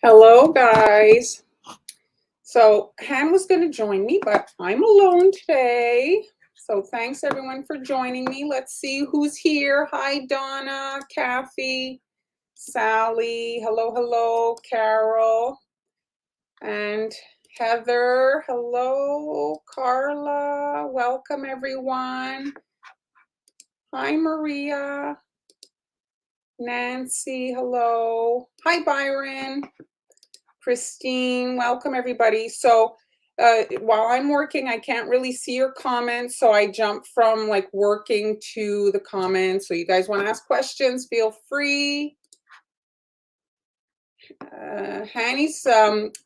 Hello, guys. So, Han was going to join me, but I'm alone today. So, thanks everyone for joining me. Let's see who's here. Hi, Donna, Kathy, Sally. Hello, hello, Carol, and Heather. Hello, Carla. Welcome, everyone. Hi, Maria. Nancy, hello. Hi, Byron. Christine, welcome everybody. So while I'm working, I can't really see your comments. So I jump from like working to the comments. So you guys want to ask questions, feel free. Hanny's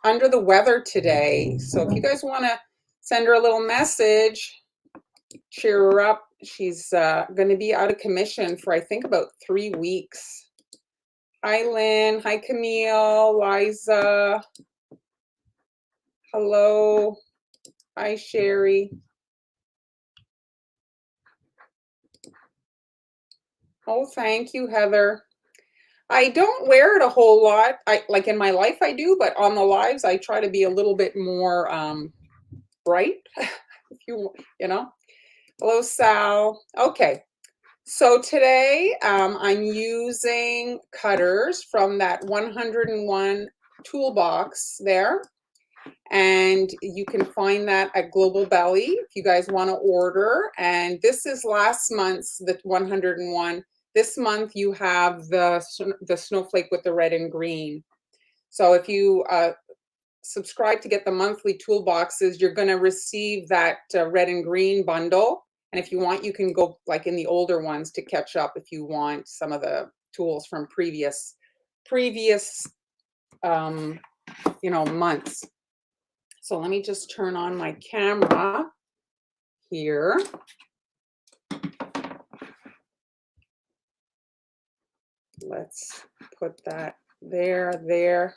under the weather today. So if you guys want to send her a little message, cheer her up. She's going to be out of commission for, I think, about 3 weeks. Hi, Lynn. Hi, Camille. Liza. Hello. Hi, Sherry. Oh, thank you, Heather. I don't wear it a whole lot. I like in my life I do, but on the lives I try to be a little bit more bright. If you know. Hello, Sal. Okay. So today I'm using cutters from that 101 toolbox there. And you can find that at Global Belly if you guys want to order. And this is last month's, the 101. This month you have the snowflake with the red and green. So if you subscribe to get the monthly toolboxes, you're going to receive that red and green bundle. And if you want, you can go like in the older ones to catch up if you want some of the tools from previous months. So let me just turn on my camera here. Let's put that there.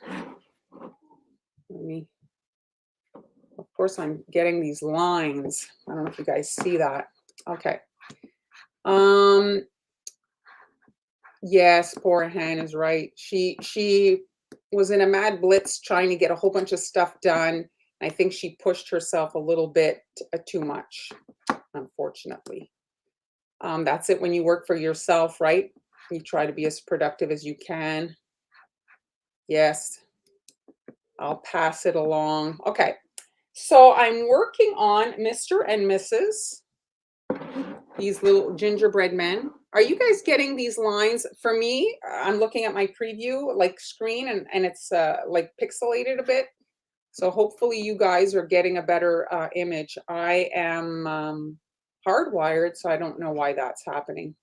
Of course, I'm getting these lines. I don't know if you guys see that. Okay. Yes, poor Han is right. She was in a mad blitz trying to get a whole bunch of stuff done. I think she pushed herself a little bit too much, unfortunately. That's it when you work for yourself, right? You try to be as productive as you can. Yes, I'll pass it along. Okay, so I'm working on Mr. and Mrs. These little gingerbread men. Are you guys getting these lines? For me, I'm looking at my preview like screen and it's like pixelated a bit. So hopefully you guys are getting a better image. I am hardwired, so I don't know why that's happening.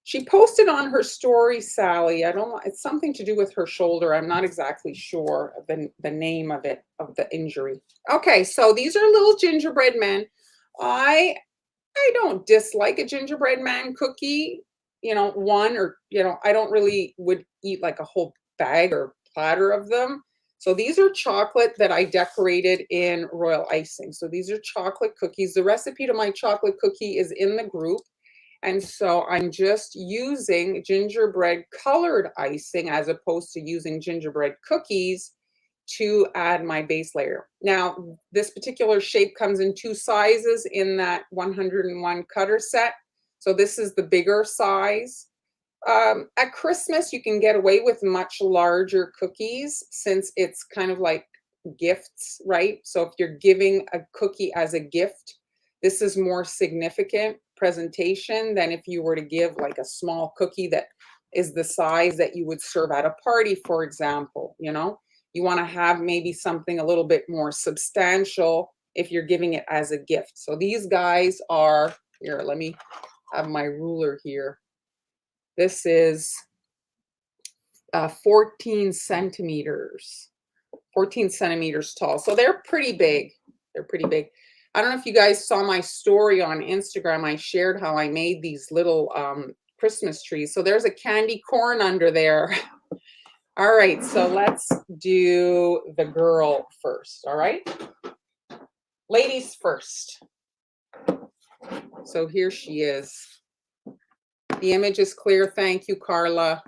She posted on her story, Sally. I don't know. It's something to do with her shoulder. I'm not exactly sure the name of it, of the injury. Okay, so these are little gingerbread men. I don't dislike a gingerbread man cookie, one or, I don't really would eat like a whole bag or platter of them. So these are chocolate that I decorated in royal icing. So these are chocolate cookies. The recipe to my chocolate cookie is in the group. And so I'm just using gingerbread colored icing as opposed to using gingerbread cookies to add my base layer. Now, this particular shape comes in 2 sizes in that 101 cutter set. So this is the bigger size. At Christmas, you can get away with much larger cookies since it's kind of like gifts, right? So if you're giving a cookie as a gift, this is more significant presentation than if you were to give like a small cookie that is the size that you would serve at a party, for example. You want to have maybe something a little bit more substantial if you're giving it as a gift. So these guys are, here, let me have my ruler here. This is 14 centimeters tall. So they're pretty big. I don't know if you guys saw my story on Instagram. I shared how I made these little Christmas trees. So there's a candy corn under there. All right, so let's do the girl first, all right? Ladies first. So here she is. The image is clear. Thank you, Carla.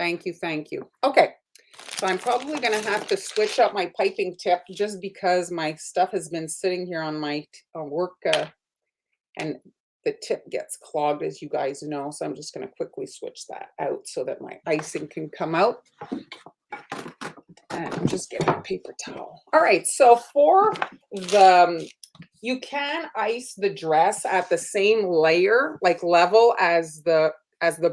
Thank you, thank you. Okay, so I'm probably gonna have to switch up my piping tip just because my stuff has been sitting here on my work and the tip gets clogged, as you guys know. So I'm just gonna quickly switch that out so that my icing can come out. And I'm just getting a paper towel. All right, so for the, you can ice the dress at the same layer, like level as the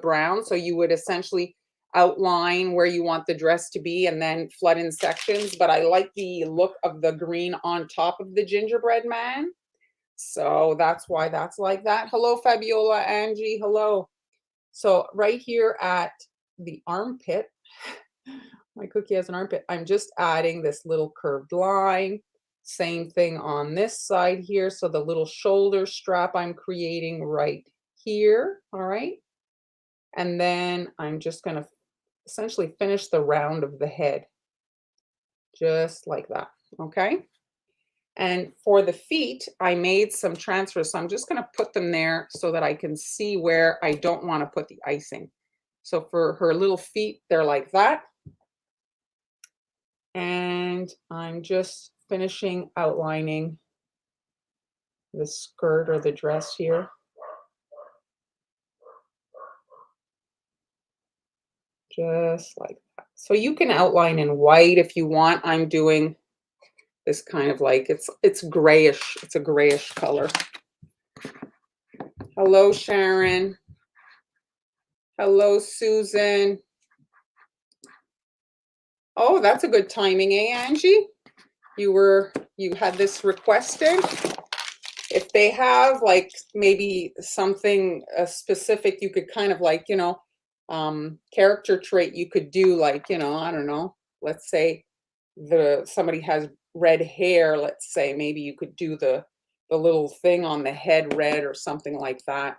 brown. So you would essentially outline where you want the dress to be and then flood in sections. But I like the look of the green on top of the gingerbread man. So that's why that's like that. Hello, Fabiola, Angie, hello. So right here at the armpit, my cookie has an armpit. I'm just adding this little curved line. Same thing on this side here. So the little shoulder strap I'm creating right here. All right. And then I'm just going to essentially finish the round of the head. Just like that. Okay. And for the feet, I made some transfers. So I'm just going to put them there so that I can see where I don't want to put the icing. So for her little feet, they're like that. And I'm just finishing outlining the skirt or the dress here. Just like that. So you can outline in white if you want. I'm doing this kind of like, it's grayish. It's a grayish color. Hello, Sharon. Hello, Susan. Oh, that's a good timing, eh, Angie? You had this requested. If they have like maybe something specific, you could kind of like, you know, character trait you could do, like, you know, I don't know, let's say somebody has red hair, let's say maybe you could do the little thing on the head red or something like that.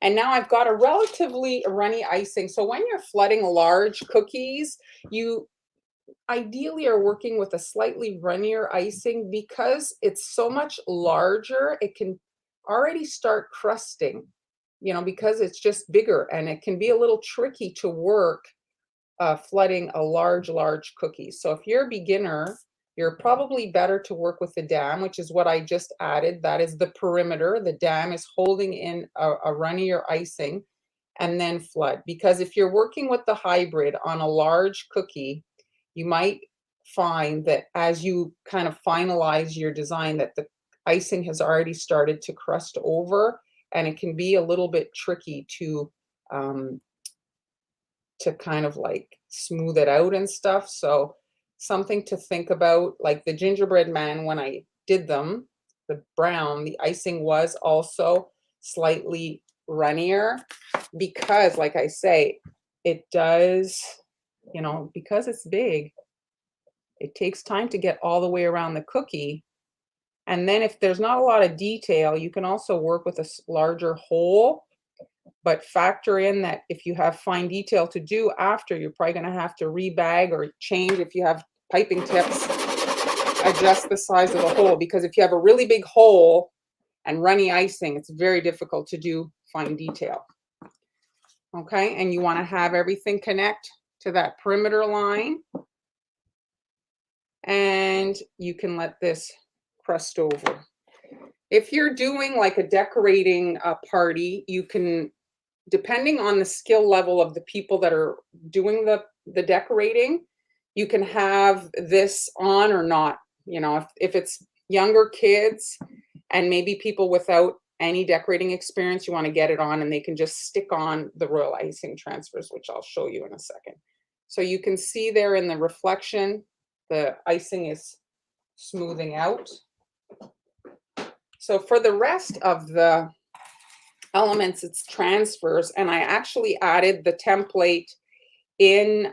And now I've got a relatively runny icing. So when you're flooding large cookies, you ideally are working with a slightly runnier icing because it's so much larger. It can already start crusting, you know, because it's just bigger, and it can be a little tricky to work flooding a large cookie. So if you're a beginner, you're probably better to work with the dam, which is what I just added. That is the perimeter. The dam is holding in a runnier icing, and then flood. Because if you're working with the hybrid on a large cookie, you might find that as you kind of finalize your design that the icing has already started to crust over, and it can be a little bit tricky to kind of like smooth it out and stuff. So something to think about, like the gingerbread man, when I did them, the brown, the icing was also slightly runnier because, like I say, it does, you know, because it's big, it takes time to get all the way around the cookie. And then if there's not a lot of detail, you can also work with a larger hole, but factor in that if you have fine detail to do after, you're probably going to have to rebag or change. If you have piping tips, adjust the size of the hole, because if you have a really big hole and runny icing, it's very difficult to do fine detail. Okay, and you want to have everything connect to that perimeter line, and you can let this crust over. If you're doing like a decorating party, you can, depending on the skill level of the people that are doing the decorating, you can have this on or not. You know, if it's younger kids and maybe people without any decorating experience, you want to get it on and they can just stick on the royal icing transfers, which I'll show you in a second. So you can see there in the reflection, the icing is smoothing out. So for the rest of the elements, it's transfers, and I actually added the template in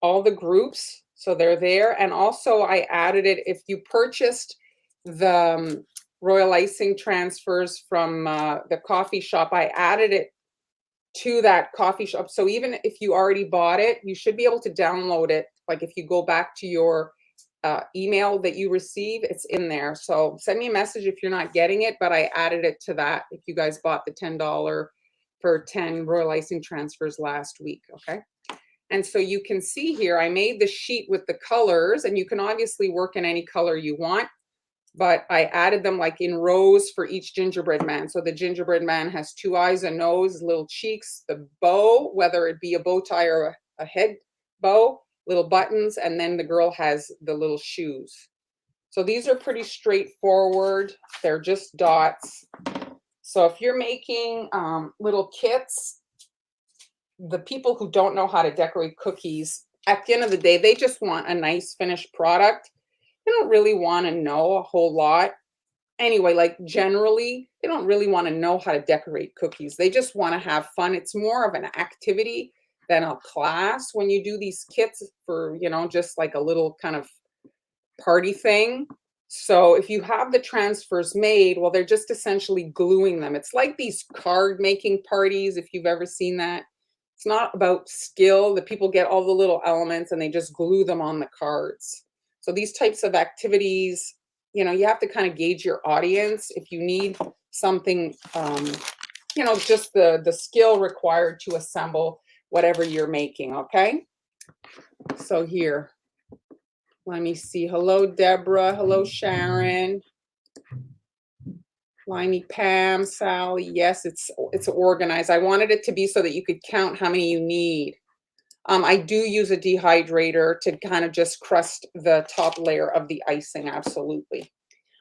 all the groups, so they're there. And also I added it, if you purchased the royal icing transfers from the coffee shop, I added it to that coffee shop. So even if you already bought it, you should be able to download it. Like if you go back to your email that you receive, it's in there. So send me a message if you're not getting it, but I added it to that if you guys bought the $10 for 10 royal icing transfers last week. Okay, And so you can see here, I made the sheet with the colors, and you can obviously work in any color you want, but I added them like in rows for each gingerbread man. So the gingerbread man has 2 eyes, a nose, little cheeks, the bow, whether it be a bow tie or a head bow, little buttons, and then the girl has the little shoes. So these are pretty straightforward. They're just dots. So if you're making little kits, the people who don't know how to decorate cookies, at the end of the day, they just want a nice finished product. They don't really want to know a whole lot. Anyway, like generally, they don't really want to know how to decorate cookies. They just want to have fun. It's more of an activity than a class when you do these kits for, you know, just like a little kind of party thing. So if you have the transfers made, well, they're just essentially gluing them. It's like these card making parties, if you've ever seen that. It's not about skill. The people get all the little elements and they just glue them on the cards. So these types of activities, you know, you have to kind of gauge your audience. If you need something, you know, just the skill required to assemble whatever you're making, okay? So here, let me see. Hello, Deborah. Hello, Sharon. Limey Pam, Sally. Yes, it's organized. I wanted it to be so that you could count how many you need. I do use a dehydrator to kind of just crust the top layer of the icing, absolutely.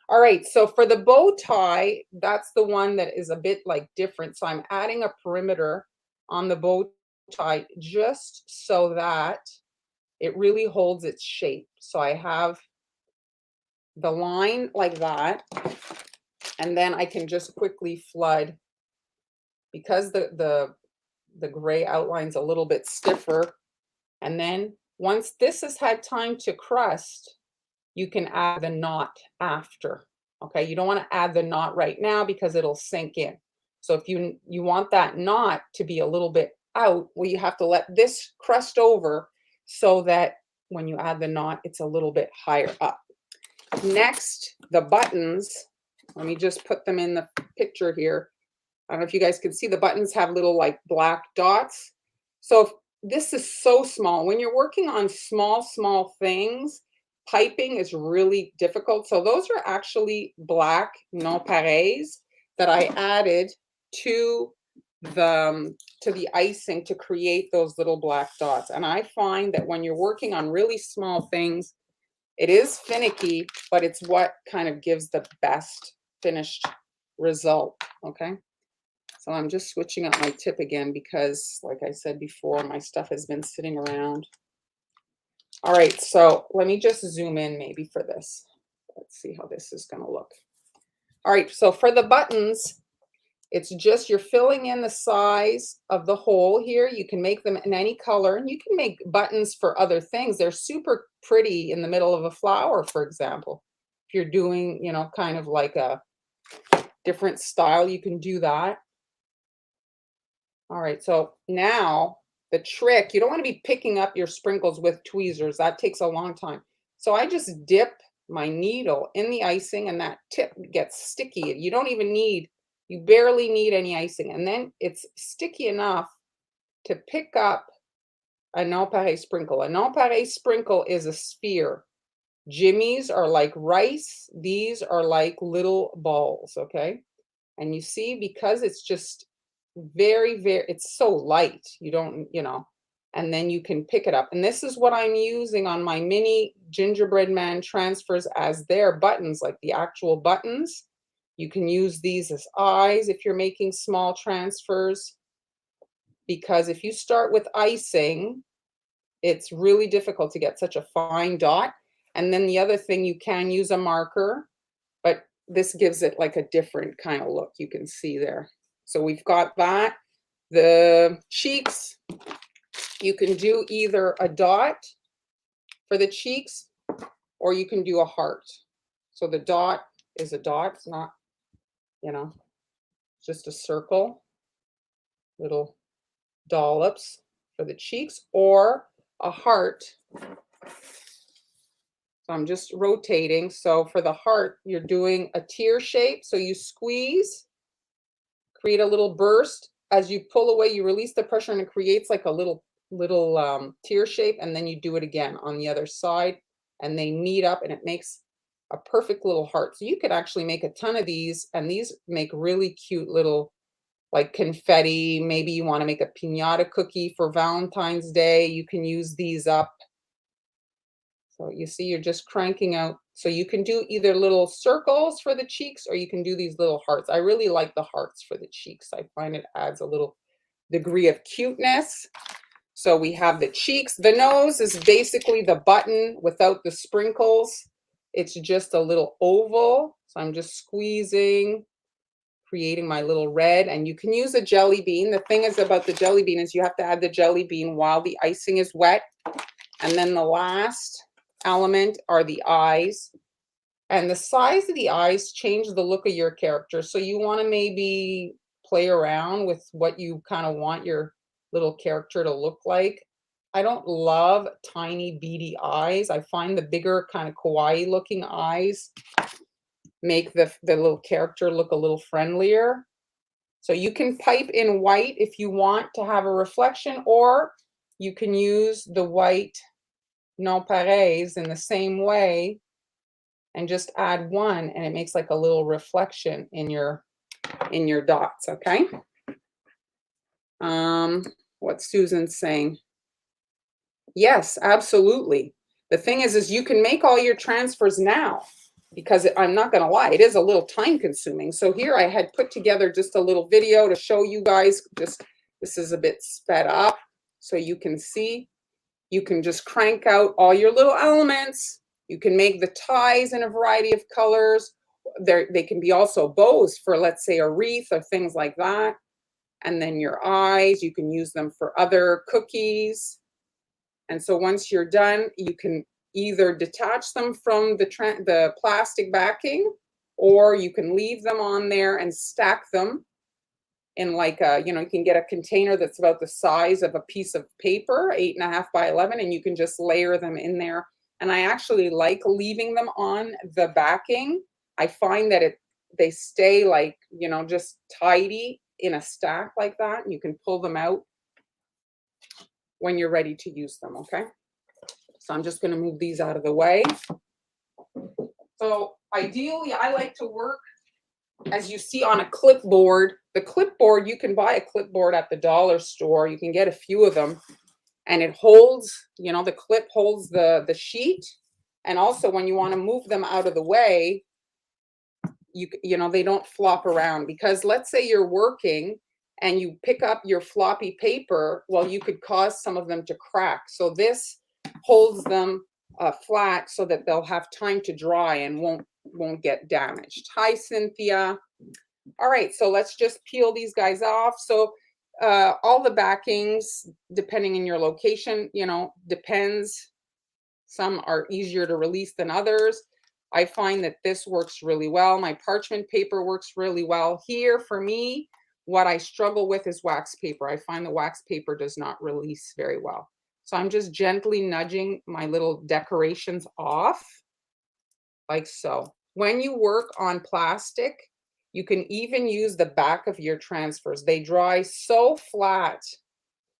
All right, so for the bow tie, that's the one that is a bit like different. So I'm adding a perimeter on the bow tie just so that it really holds its shape. So I have the line like that, and then I can just quickly flood because the gray outline's a little bit stiffer. And then once this has had time to crust, you can add the knot after. Okay, you don't want to add the knot right now because it'll sink in. So if you want that knot to be a little bit out, well, you have to let this crust over so that when you add the knot, it's a little bit higher up. Next, the buttons. Let me just put them in the picture here. I don't know if you guys can see the buttons have little like black dots. So if this is so small. When you're working on small things, piping is really difficult. So those are actually black nonpareils that I added to the icing to create those little black dots. And I find that when you're working on really small things, it is finicky, but it's what kind of gives the best finished result, okay? So I'm just switching up my tip again because, like I said before, my stuff has been sitting around. All right, so let me just zoom in maybe for this. Let's see how this is going to look. All right, so for the buttons, it's just you're filling in the size of the hole here. You can make them in any color, and you can make buttons for other things. They're super pretty in the middle of a flower, for example. If you're doing, you know, kind of like a different style, you can do that. All right, so now the trick, you don't want to be picking up your sprinkles with tweezers. That takes a long time. So I just dip my needle in the icing and that tip gets sticky. You don't even need, you barely need any icing. And then it's sticky enough to pick up a nonpareil sprinkle. A nonpareil sprinkle is a sphere. Jimmies are like rice. These are like little balls, okay? And you see, because it's just very, it's so light, you don't, you know, and then you can pick it up. And this is what I'm using on my mini gingerbread man transfers as their buttons, like the actual buttons. You can use these as eyes if you're making small transfers, because if you start with icing, it's really difficult to get such a fine dot. And then the other thing, you can use a marker, but this gives it like a different kind of look. You can see there. So we've got that. The cheeks, you can do either a dot for the cheeks, or you can do a heart. So the dot is a dot. It's not, you know, just a circle, little dollops for the cheeks, or a heart. So I'm just rotating. So for the heart, you're doing a tear shape. So you squeeze, create a little burst. As you pull away, you release the pressure and it creates like a little little tear shape, and then you do it again on the other side, and they meet up, and it makes a perfect little heart. So you could actually make a ton of these, and these make really cute little like confetti. Maybe you want to make a piñata cookie for Valentine's Day. You can use these up. So you see, you're just cranking out. So you can do either little circles for the cheeks, or you can do these little hearts. I really like the hearts for the cheeks. I find it adds a little degree of cuteness. So we have the cheeks. The nose is basically the button without the sprinkles. It's just a little oval. So I'm just squeezing, creating my little red, and you can use a jelly bean. The thing is about the jelly bean is you have to add the jelly bean while the icing is wet. And then the last element are the eyes. And the size of the eyes change the look of your character. So you want to maybe play around with what you kind of want your little character to look like. I don't love tiny beady eyes. I find the bigger kind of kawaii looking eyes make the little character look a little friendlier. So you can pipe in white if you want to have a reflection, or you can use the white nonpareils in the same way and just add one, and it makes like a little reflection in your dots. Okay. What Susan's saying. Yes, absolutely. The thing is you can make all your transfers now, because I'm not going to lie, it is a little time consuming. So here I had put together just a little video to show you guys. This is a bit sped up so you can see. You can just crank out all your little elements. You can make the ties in a variety of colors. They can be also bows for, let's say, a wreath or things like that. And then your eyes, you can use them for other cookies. And so once you're done, you can either detach them from the plastic backing, or you can leave them on there and stack them in like a, you can get a container that's about the size of a piece of paper, 8.5 by 11, and you can just layer them in there. And I actually like leaving them on the backing. I find that they stay like, just tidy in a stack like that. And you can pull them out when you're ready to use them, okay? So I'm just going to move these out of the way. So ideally, I like to work, as you see, on a clipboard. The clipboard, you can buy a clipboard at the dollar store. You can get a few of them, and it holds, the clip holds the sheet. And also when you want to move them out of the way, they don't flop around, because let's say you're working and you pick up your floppy paper, well, you could cause some of them to crack. So this holds them flat so that they'll have time to dry and won't get damaged. Hi, Cynthia. All right, so let's just peel these guys off. So all the backings, depending on your location, depends. Some are easier to release than others. I find that this works really well. My parchment paper works really well. Here, for me, what I struggle with is wax paper. I find the wax paper does not release very well. So I'm just gently nudging my little decorations off, like so. When you work on plastic, you can even use the back of your transfers. They dry so flat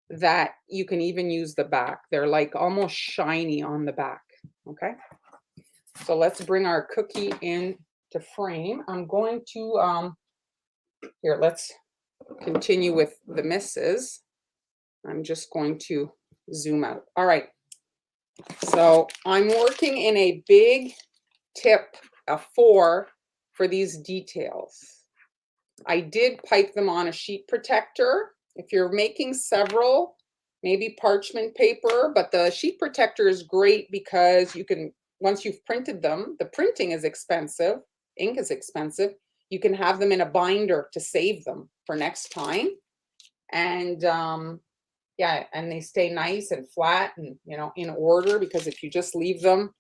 that you can even use the back. They're like almost shiny on the back, okay? So let's bring our cookie in to frame. I'm going to, here, let's continue with the misses. I'm just going to zoom out. All right. So I'm working in a big tip, a 4, for these details. I did pipe them on a sheet protector. If you're making several, maybe parchment paper, but the sheet protector is great because you can, once you've printed them, the printing is expensive, ink is expensive. You can have them in a binder to save them for next time. And yeah, and they stay nice and flat and, in order, because if you just leave them,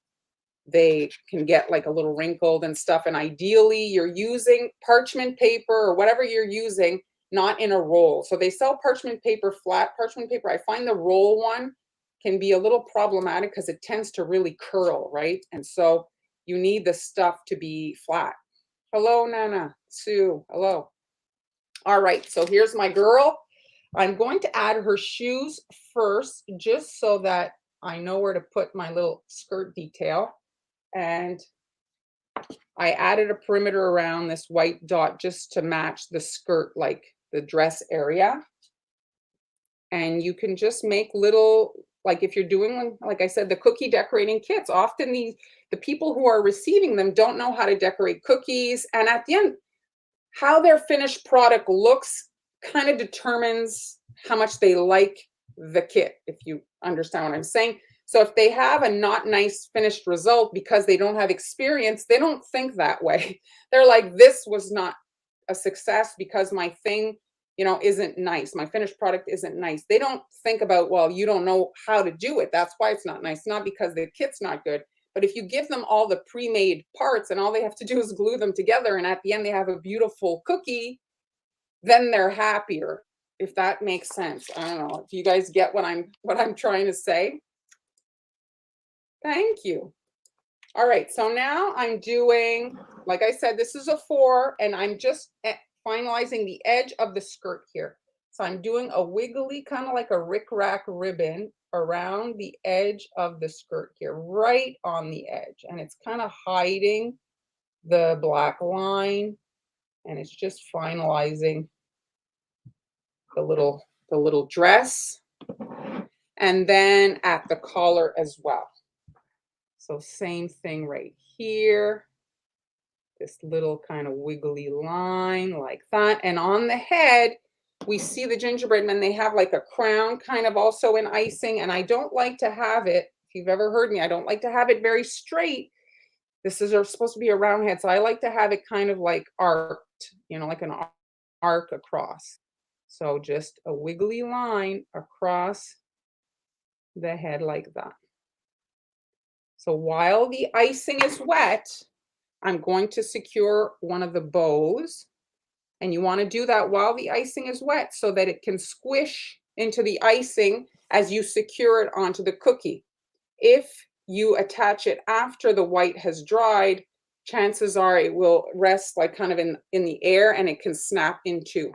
they can get like a little wrinkled and stuff. And ideally you're using parchment paper or whatever you're using, not in a roll. So they sell parchment paper, flat parchment paper. I find the roll one can be a little problematic because it tends to really curl, right? And so you need the stuff to be flat. Hello, Nana, Sue, hello. All right, so here's my girl. I'm going to add her shoes first, just so that I know where to put my little skirt detail. And I added a perimeter around this white dot just to match the skirt, like the dress area. And you can just make little, like if you're doing, like I said, the cookie decorating kits, often the people who are receiving them don't know how to decorate cookies. And at the end, how their finished product looks kind of determines how much they like the kit, if you understand what I'm saying. So if they have a not nice finished result because they don't have experience, they don't think that way. They're like, this was not a success because my thing, isn't nice. My finished product isn't nice. They don't think about, well, you don't know how to do it. That's why it's not nice. Not because the kit's not good. But if you give them all the pre-made parts and all they have to do is glue them together, and at the end they have a beautiful cookie, then they're happier. If that makes sense. I don't know if you guys get what I'm trying to say. Thank you. All right, so now I'm doing, like I said, this is a 4, and I'm just finalizing the edge of the skirt here. So I'm doing a wiggly, kind of like a rickrack ribbon around the edge of the skirt here, right on the edge. And it's kind of hiding the black line, and it's just finalizing the little dress. And then at the collar as well. So same thing right here. This little kind of wiggly line like that. And on the head, we see the gingerbread men, they have like a crown kind of also in icing. And I don't like to have it, if you've ever heard me, I don't like to have it very straight. This is supposed to be a round head. So I like to have it kind of like arced, like an arc across. So just a wiggly line across the head like that. So while the icing is wet, I'm going to secure one of the bows. And you want to do that while the icing is wet so that it can squish into the icing as you secure it onto the cookie. If you attach it after the white has dried, chances are it will rest like kind of in the air and it can snap in two.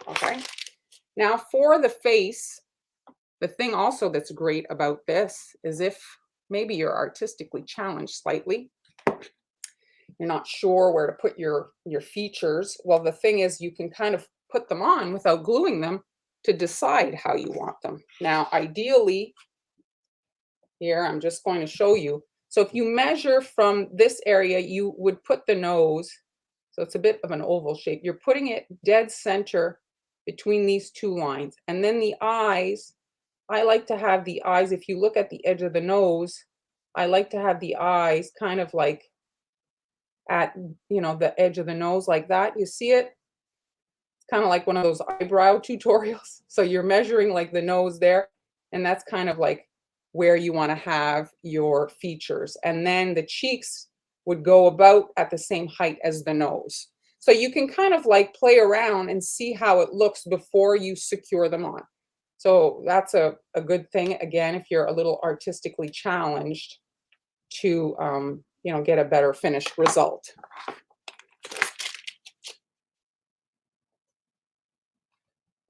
Okay. Now for the face, the thing also that's great about this is if maybe you're artistically challenged slightly, you're not sure where to put your features. Well, the thing is you can kind of put them on without gluing them to decide how you want them. Now, ideally, here, I'm just going to show you. So if you measure from this area, you would put the nose, so it's a bit of an oval shape. You're putting it dead center between these two lines. And then the eyes, I like to have the eyes, if you look at the edge of the nose, I like to have the eyes kind of like at, the edge of the nose like that. You see it? It's kind of like one of those eyebrow tutorials. So you're measuring like the nose there, and that's kind of like where you want to have your features. And then the cheeks would go about at the same height as the nose. So you can kind of like play around and see how it looks before you secure them on. So that's a good thing, again, if you're a little artistically challenged to, get a better finished result.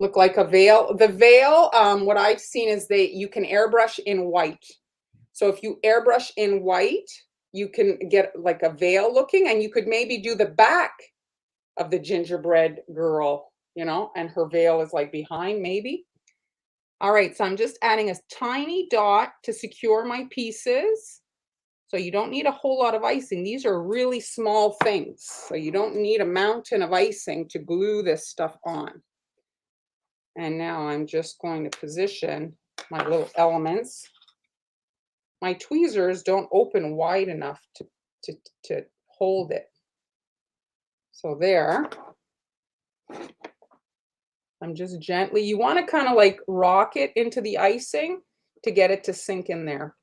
Look like a veil. The veil, what I've seen is you can airbrush in white. So if you airbrush in white, you can get like a veil looking, and you could maybe do the back of the gingerbread girl, and her veil is like behind maybe. All right, so I'm just adding a tiny dot to secure my pieces. So you don't need a whole lot of icing. These are really small things. So you don't need a mountain of icing to glue this stuff on. And now I'm just going to position my little elements. My tweezers don't open wide enough to hold it. So there. I'm just gently, you want to kind of like rock it into the icing to get it to sink in there.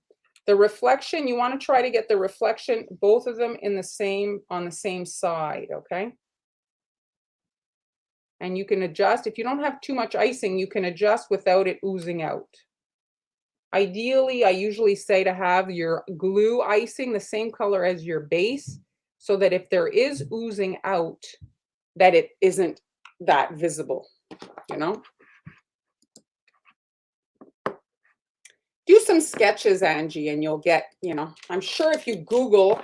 The reflection, you want to try to get the reflection, both of them on the same side, okay? And you can adjust. If you don't have too much icing, you can adjust without it oozing out. Ideally, I usually say to have your glue icing the same color as your base, so that if there is oozing out, that it isn't that visible, Do some sketches, Angie, and you'll get, you know, I'm sure if you Google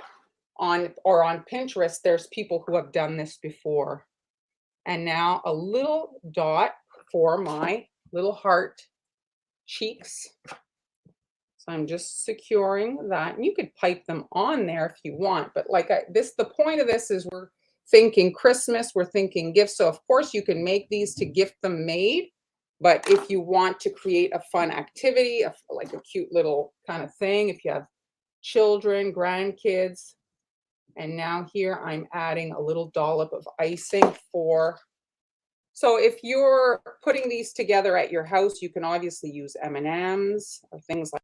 on Pinterest, there's people who have done this before. And now a little dot for my little heart cheeks. So I'm just securing that, and you could pipe them on there if you want, but like the point of this is we're thinking Christmas, we're thinking gifts. So of course you can make these to gift them made, but if you want to create a fun activity, like a cute little kind of thing, if you have children, grandkids, and now here I'm adding a little dollop of icing for. So if you're putting these together at your house, you can obviously use M&Ms or things like.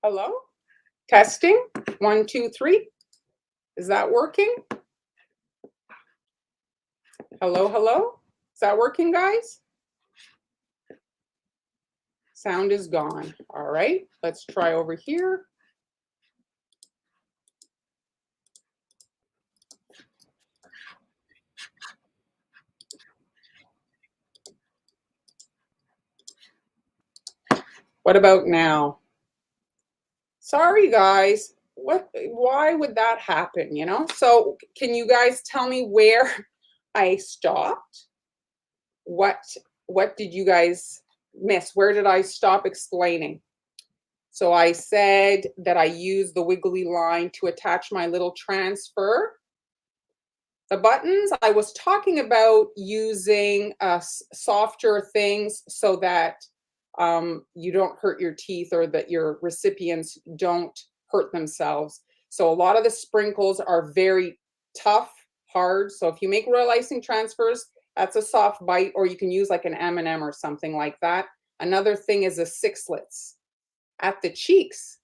Hello? Testing. 1, 2, 3. Is that working? Hello, hello? Is that working, guys? Sound is gone. All right, let's try over here. What about now? Sorry, guys. Why would that happen, you know? So can you guys tell me where I stopped? What did you guys miss? Where did I stop explaining? So I said that I use the wiggly line to attach my little transfer. The buttons, I was talking about using softer things so that you don't hurt your teeth or that your recipients don't hurt themselves. So a lot of the sprinkles are very tough, hard. So if you make royal icing transfers, that's a soft bite, or you can use like an M&M or something like that. Another thing is the sixlets at the cheeks.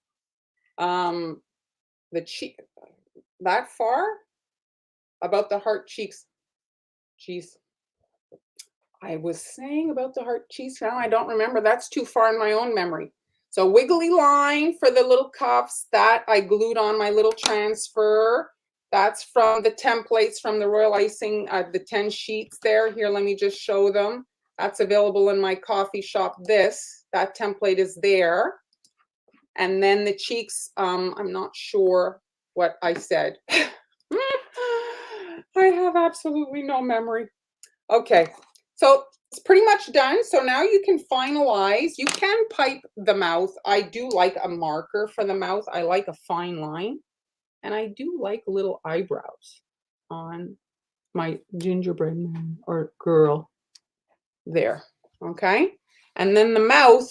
The cheek that far about the heart cheeks. Jeez. I was saying about the heart cheese. Now I don't remember. That's too far in my own memory. So wiggly line for the little cuffs that I glued on my little transfer. That's from the templates from the royal icing, the 10 sheets there. Here, let me just show them. That's available in my coffee shop. That template is there. And then the cheeks, I'm not sure what I said. I have absolutely no memory. Okay, so it's pretty much done. So now you can finalize. You can pipe the mouth. I do like a marker for the mouth. I like a fine line. And I do like little eyebrows on my gingerbread man or girl there. Okay, and then the mouth,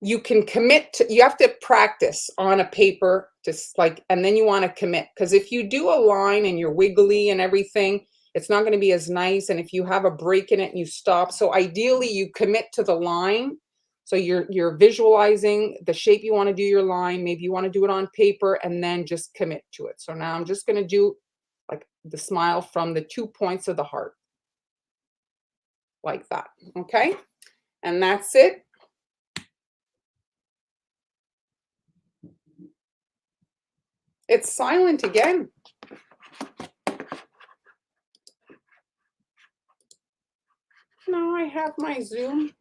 you can commit to, you have to practice on a paper, just like, and then you want to commit, because if you do a line and you're wiggly and everything, it's not going to be as nice. And if you have a break in it and you stop, so ideally you commit to the line. So you're visualizing the shape you want to do your line. Maybe you want to do it on paper and then just commit to it. So now I'm just going to do like the smile from the 2 points of the heart, like that. Okay. And that's it. It's silent again. No, I have my Zoom.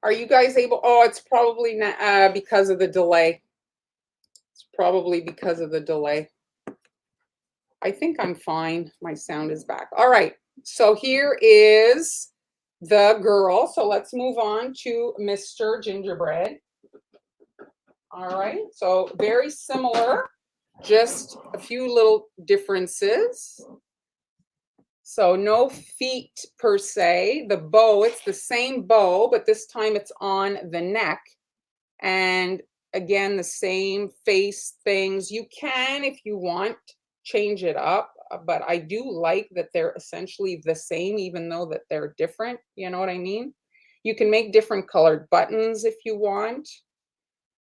Are you guys able? Oh, it's probably not, because of the delay. It's probably because of the delay. I think I'm fine. My sound is back. All right. So here is the girl. So let's move on to Mr. Gingerbread. All right. So very similar, just a few little differences. So no feet per se. The bow, it's the same bow, but this time it's on the neck. And again, the same face things. You can, if you want, change it up, but I do like that they're essentially the same, even though that they're different. You know what I mean? You can make different colored buttons if you want,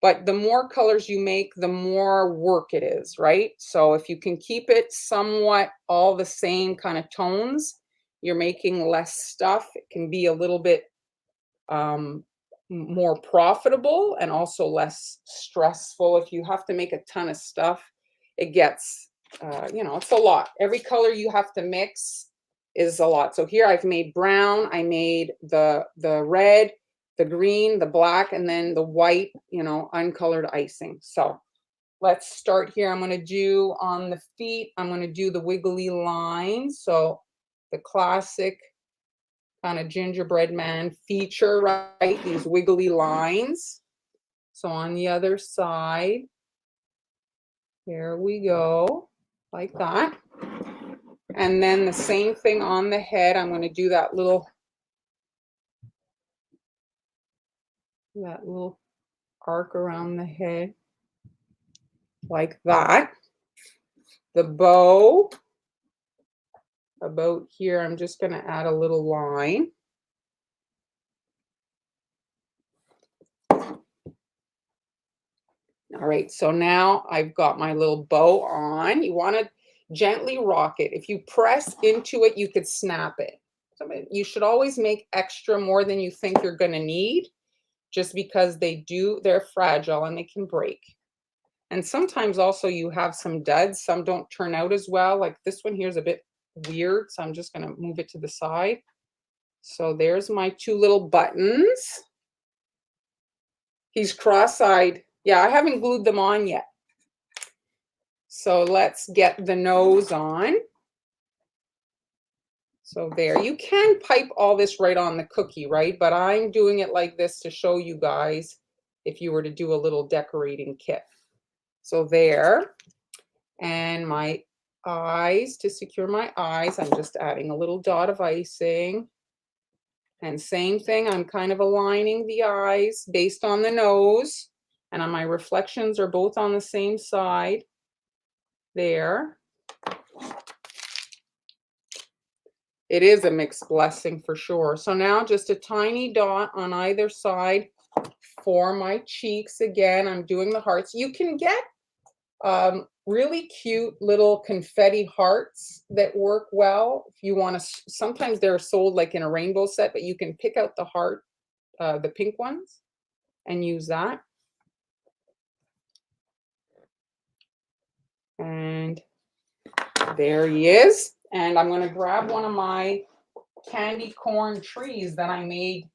but the more colors you make, the more work it is, right? So if you can keep it somewhat all the same kind of tones, you're making less stuff. It can be a little bit more profitable and also less stressful. If you have to make a ton of stuff, it gets, it's a lot. Every color you have to mix is a lot. So here I've made brown, I made the red, the green, the black, and then the white, uncolored icing. So let's start here. I'm going to do on the feet, I'm going to do the wiggly lines. So the classic kind of gingerbread man feature, right? These wiggly lines. So on the other side, here we go, like that. And then the same thing on the head. I'm going to do that little arc around the head, like that. The bow, about here, I'm just going to add a little line. All right, so now I've got my little bow on. You want to gently rock it. If you press into it, you could snap it. So you should always make extra more than you think you're going to need, just because they're fragile and they can break. And sometimes also you have some duds. Some don't turn out as well. Like this one here is a bit weird, so I'm just going to move it to the side. So there's my two little buttons. He's cross-eyed. Yeah, I haven't glued them on yet. So let's get the nose on. So there, you can pipe all this right on the cookie, right? But I'm doing it like this to show you guys if you were to do a little decorating kit. So there, and my eyes, to secure my eyes, I'm just adding a little dot of icing. And same thing, I'm kind of aligning the eyes based on the nose, and on my reflections are both on the same side. There. It is a mixed blessing for sure. So now just a tiny dot on either side for my cheeks. Again, I'm doing the hearts. You can get really cute little confetti hearts that work well. If you want to, sometimes they're sold like in a rainbow set, but you can pick out the heart, the pink ones, and use that. And there he is. And I'm going to grab one of my candy corn trees that I made.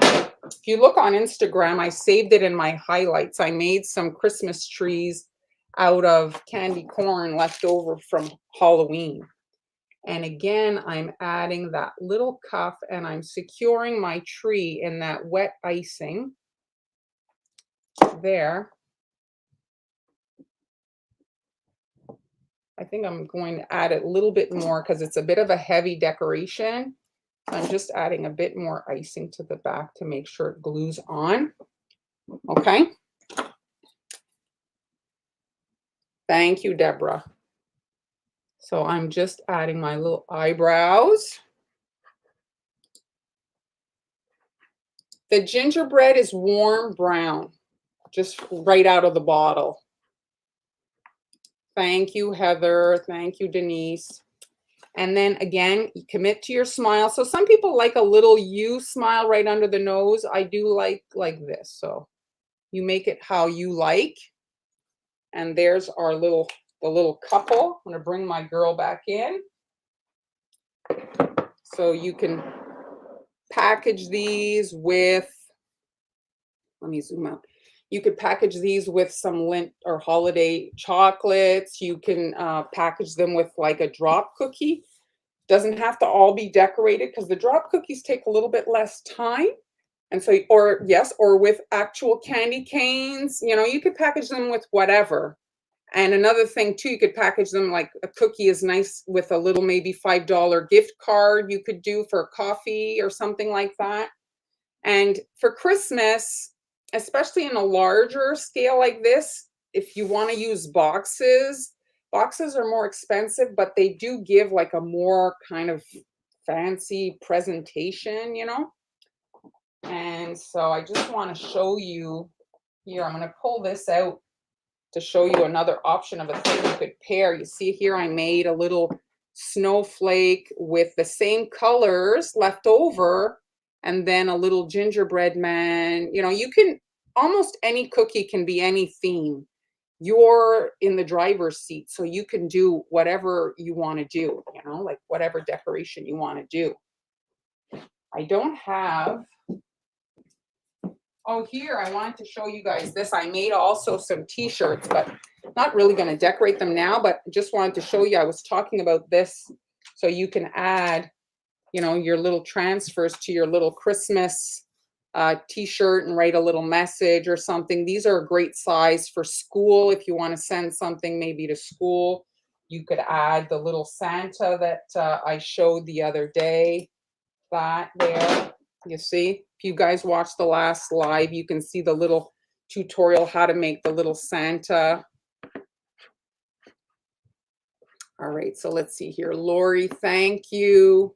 If you look on Instagram, I saved it in my highlights. I made some Christmas trees out of candy corn left over from Halloween. And again, I'm adding that little cuff and I'm securing my tree in that wet icing there. I think I'm going to add a little bit more because it's a bit of a heavy decoration. I'm just adding a bit more icing to the back to make sure it glues on. Okay. Thank you, Deborah. So I'm just adding my little eyebrows. The gingerbread is warm brown, just right out of the bottle. Thank you, Heather. Thank you, Denise. And then again, you commit to your smile. So some people like a little U smile right under the nose. I do like this. So you make it how you like. And there's our the little couple. I'm gonna bring my girl back in. So you can package these with, let me zoom out. You could package these with some Lindt or holiday chocolates. You can package them with like a drop cookie. Doesn't have to all be decorated because the drop cookies take a little bit less time. And so, or yes, or with actual candy canes, you know, you could package them with whatever. And another thing too, you could package them like a cookie is nice with a little maybe $5 gift card you could do for coffee or something like that. And for Christmas, especially in a larger scale like this, if you want to use boxes, boxes are more expensive, but they do give like a more kind of fancy presentation, you know? And so I just want to show you here, I'm going to pull this out to show you another option of a thing you could pair. You see here, I made a little snowflake with the same colors left over, and then a little gingerbread man. You know, you can, almost any cookie can be any theme. You're in the driver's seat, so you can do whatever you want to do, you know, like whatever decoration you want to do. I don't have, oh, here, I wanted to show you guys this. I made also some t-shirts, but not really going to decorate them now, but just wanted to show you. I was talking about this so you can add, you know, your little transfers to your little Christmas t-shirt and write a little message or something. These are a great size for school. If you want to send something maybe to school, you could add the little Santa that I showed the other day. That there, you see, if you guys watched the last live, you can see the little tutorial how to make the little Santa. All right, so let's see here. Lori, thank you.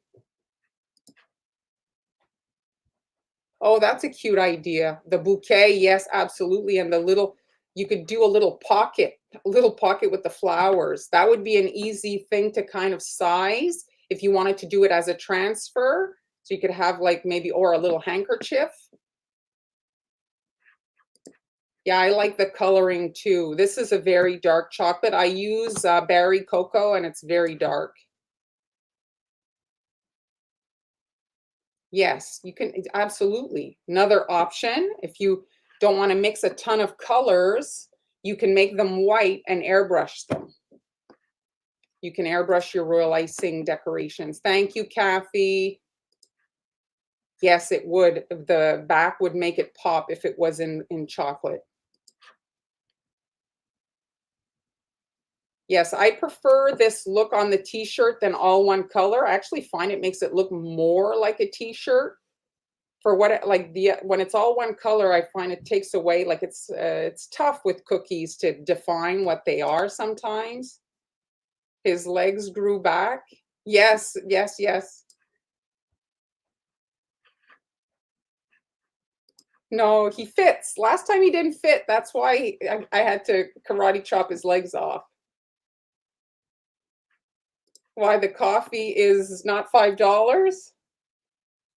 Oh, that's a cute idea. The bouquet, yes, absolutely. And the little, you could do a little pocket with the flowers. That would be an easy thing to kind of size if you wanted to do it as a transfer. So you could have like maybe, or a little handkerchief. Yeah, I like the coloring too. This is a very dark chocolate. I use berry cocoa and it's very dark. Yes, you can, absolutely. Another option, if you don't want to mix a ton of colors, you can make them white and airbrush them. You can airbrush your royal icing decorations. Thank you, Kathy. Yes, it would. The back would make it pop if it was in chocolate. Yes, I prefer this look on the t-shirt than all one color. I actually find it makes it look more like a t-shirt. For what it, like the when it's all one color, I find it takes away, like it's tough with cookies to define what they are sometimes. His legs grew back. Yes, yes, yes. No, he fits. Last time he didn't fit. That's why I had to karate chop his legs off. Why the coffee is not $5?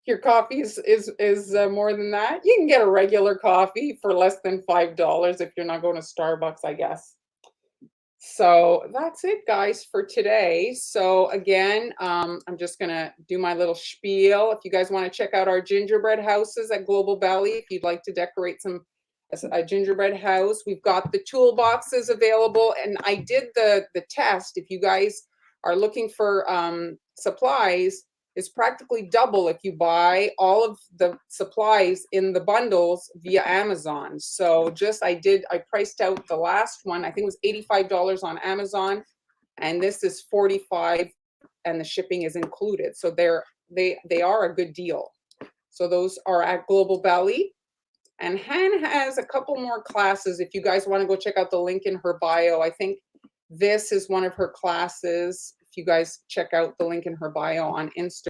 Your coffee is more than that. You can get a regular coffee for less than $5 if you're not going to Starbucks, I guess. So that's it, guys, for today. So again, I'm just gonna do my little spiel. If you guys want to check out our gingerbread houses at Global Belly, if you'd like to decorate a gingerbread house, we've got the toolboxes available. And I did the test. If you guys are looking for supplies, is practically double if you buy all of the supplies in the bundles via Amazon. So I priced out the last one, I think it was $85 on Amazon, and this is 45 and the shipping is included. So they are a good deal. So those are at Global Belly. And Han has a couple more classes if you guys want to go check out the link in her bio. I think this is one of her classes. If you guys check out the link in her bio on Instagram.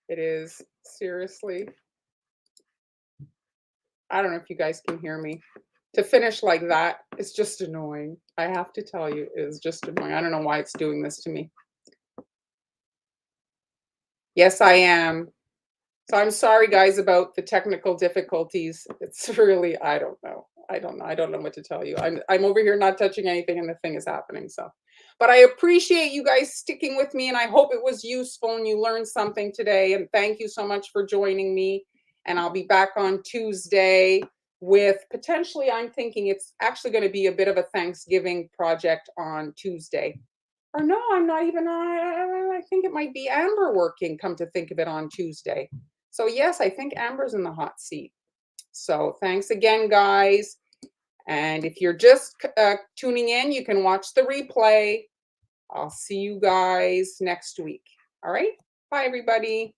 It is, seriously. I don't know if you guys can hear me. To finish like that, it's just annoying. I have to tell you, it is just annoying. I don't know why it's doing this to me. Yes, I am. So I'm sorry, guys, about the technical difficulties. It's really, I don't know. I don't know. I don't know what to tell you. I'm over here not touching anything, and the thing is happening. So, but I appreciate you guys sticking with me, and I hope it was useful and you learned something today. And thank you so much for joining me. And I'll be back on Tuesday with potentially, I'm thinking it's actually going to be a bit of a Thanksgiving project on Tuesday. Or no, I'm not even. I think it might be Amber working. Come to think of it, on Tuesday. So yes, I think Amber's in the hot seat. So thanks again, guys. And if you're just tuning in, you can watch the replay. I'll see you guys next week. All right. Bye, everybody.